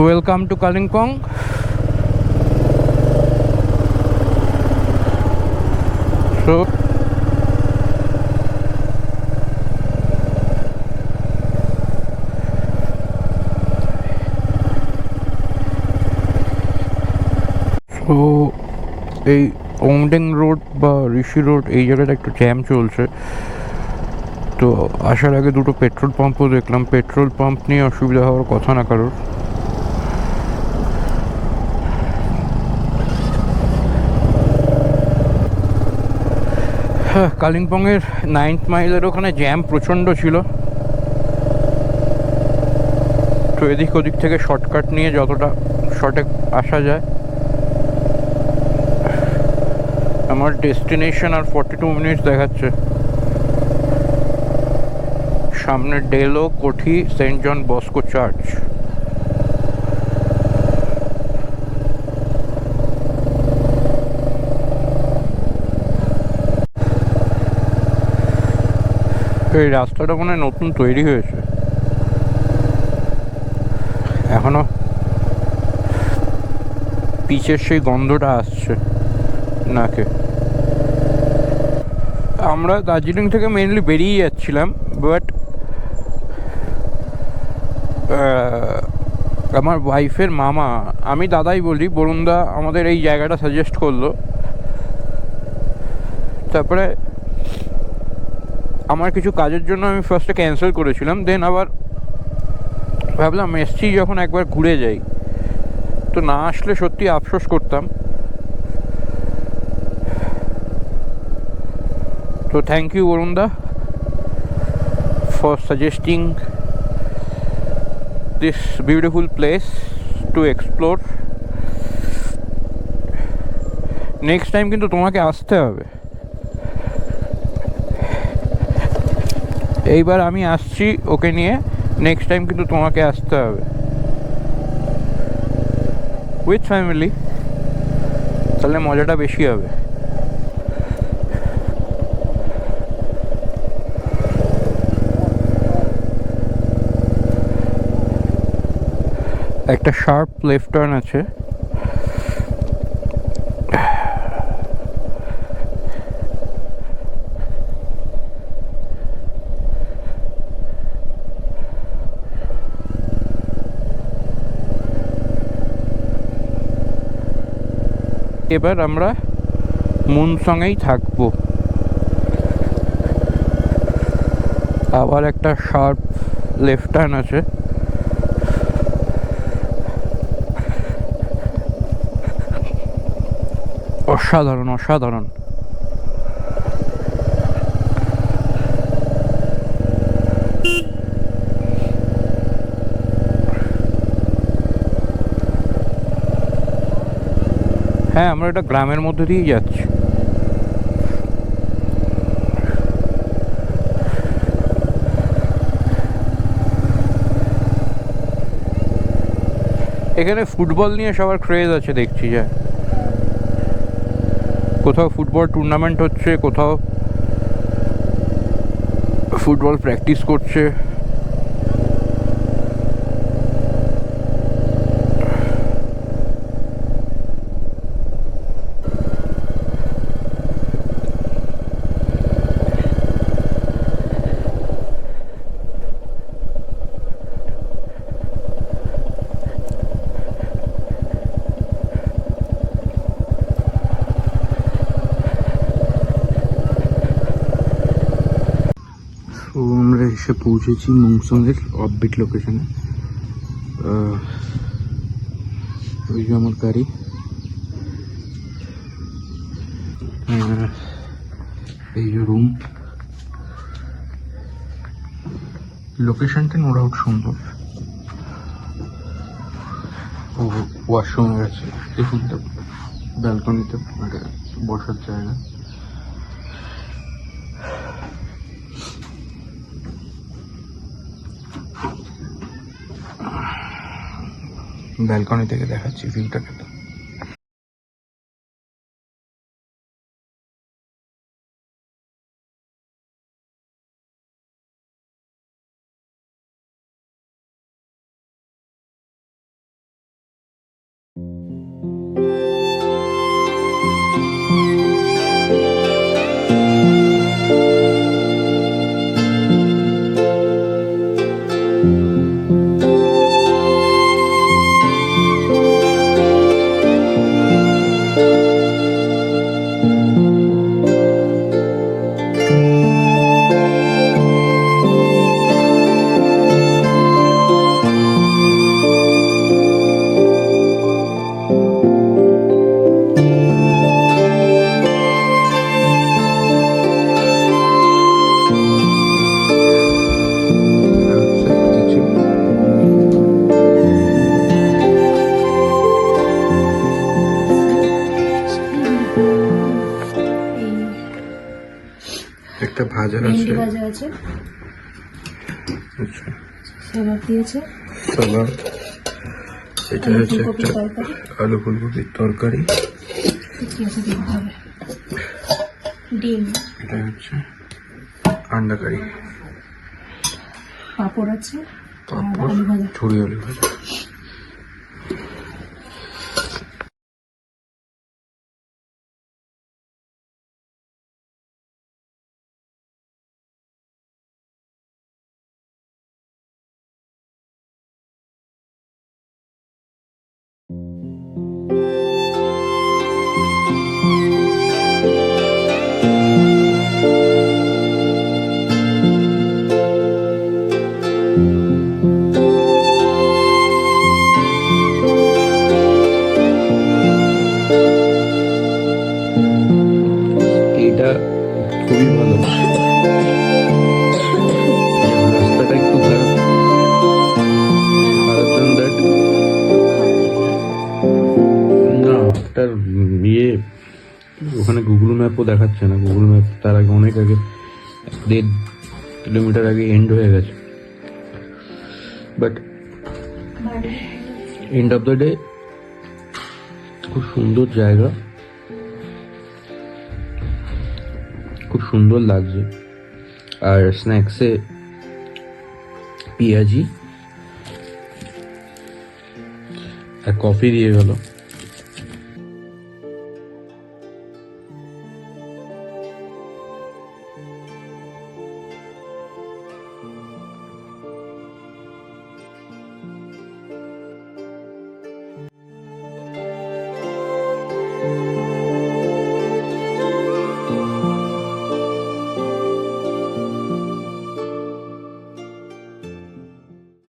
Welcome to Kalimpong. So so এই ওংডেং road বা ঋষি road এই জায়গাটা একটু জ্যাম চলছে। তো আসার আগে দুটো পেট্রোল পাম্পও দেখলাম। পেট্রোল পাম্প নিয়ে অসুবিধা হওয়ার কথা না কারোর। হ্যাঁ, কালিম্পংয়ের 9th মাইলের ওখানে জ্যাম প্রচণ্ড ছিল। তো এদিক ওদিক থেকে শর্টকাট নিয়ে যতটা শর্টে আসা যায়। আমার ডেস্টিনেশন আর 42 মিনিটস দেখাচ্ছে। সামনে ডেলো, কোঠি, সেন্ট জন বস্কো চার্চ। এই রাস্তাটা মনে হয় নতুন তৈরি হয়েছে, এখনো পিচের সেই গন্ধটা আসছে নাকে। আমরা দার্জিলিং থেকে মেনলি বেরিয়ে যাচ্ছিলাম, বাট আমার ওয়াইফের মামা, আমি দাদাই বলি, বরুণদা আমাদের এই জায়গাটা সাজেস্ট করলো। তারপরে আমার কিছু কাজের জন্য আমি ফার্স্টে ক্যান্সেল করেছিলাম, দেন আবার ভাবলাম এসছি যখন একবার ঘুরে যাই। তো না আসলে সত্যি আফসোস করতাম। তো থ্যাংক ইউ বরুণদা for suggesting this beautiful place to explore. Next time কিন্তু তোমাকে আসতে হবে। এইবার আমি আসছি ওকে নিয়ে, নেক্সট টাইম কিন্তু তোমাকে আসতে হবে উইথ ফ্যামিলি, তাহলে মজাটা বেশি হবে। একটা শার্প লেফট টার্ন আছে। এবার আমরা মুনসংয়েই থাকবো। আবার একটা শার্প লেফট টার্ন আছে। অসাধারণ অসাধারণ। হ্যাঁ, আমরা এটা গ্রামের মধ্যে দিয়েই যাচ্ছি। এখানে ফুটবল নিয়ে সবার ক্রেজ আছে দেখছি, যে কোথাও ফুটবল টুর্নামেন্ট হচ্ছে, কোথাও ফুটবল প্র্যাকটিস করছে। তো আমরা এসে পৌঁছেছি মুংসংয়ের অফবিট লোকেশনে। ওই যে আমার গাড়ি, এই যে রুম। লোকেশনটা নো ডাউট সুন্দর। ও ওয়াশরুম আছে এখানটা, ব্যালকনিতে বসার জায়গা। ব্যালকনি থেকে দেখাচ্ছি ভিউটাকে। একটা ভাজা ভেন্ডি আছে। ভাজা আছে, আচ্ছা, সালাদ দিয়েছে, সালাদ। এটা আলু হচ্ছে ফুলকপির একটা তরকারি। আলু ফুলকপির তরকারি। কি আছে দেখতে হবে। ডিম, এটা হচ্ছে আন্ডা কারি, পাঁপড় আছে, আর পাঁপড়, আলু ভাজা। ঝুড়ি আলু ভাজা। এটা খুবই ভালো, রাস্তাটা একটু খারাপ, other than that, না তার ইয়ে ওখানে গুগল ম্যাপও দেখাচ্ছে না। গুগল ম্যাপ তার আগে অনেক আগে 1.5 কিলোমিটার আগে এন্ড হয়ে গেছে। But end of the day খুব সুন্দর জায়গা, খুব সুন্দর লাগছে। আর স্ন্যাক্সে পেঁয়াজি আর কফি দিয়ে গেল।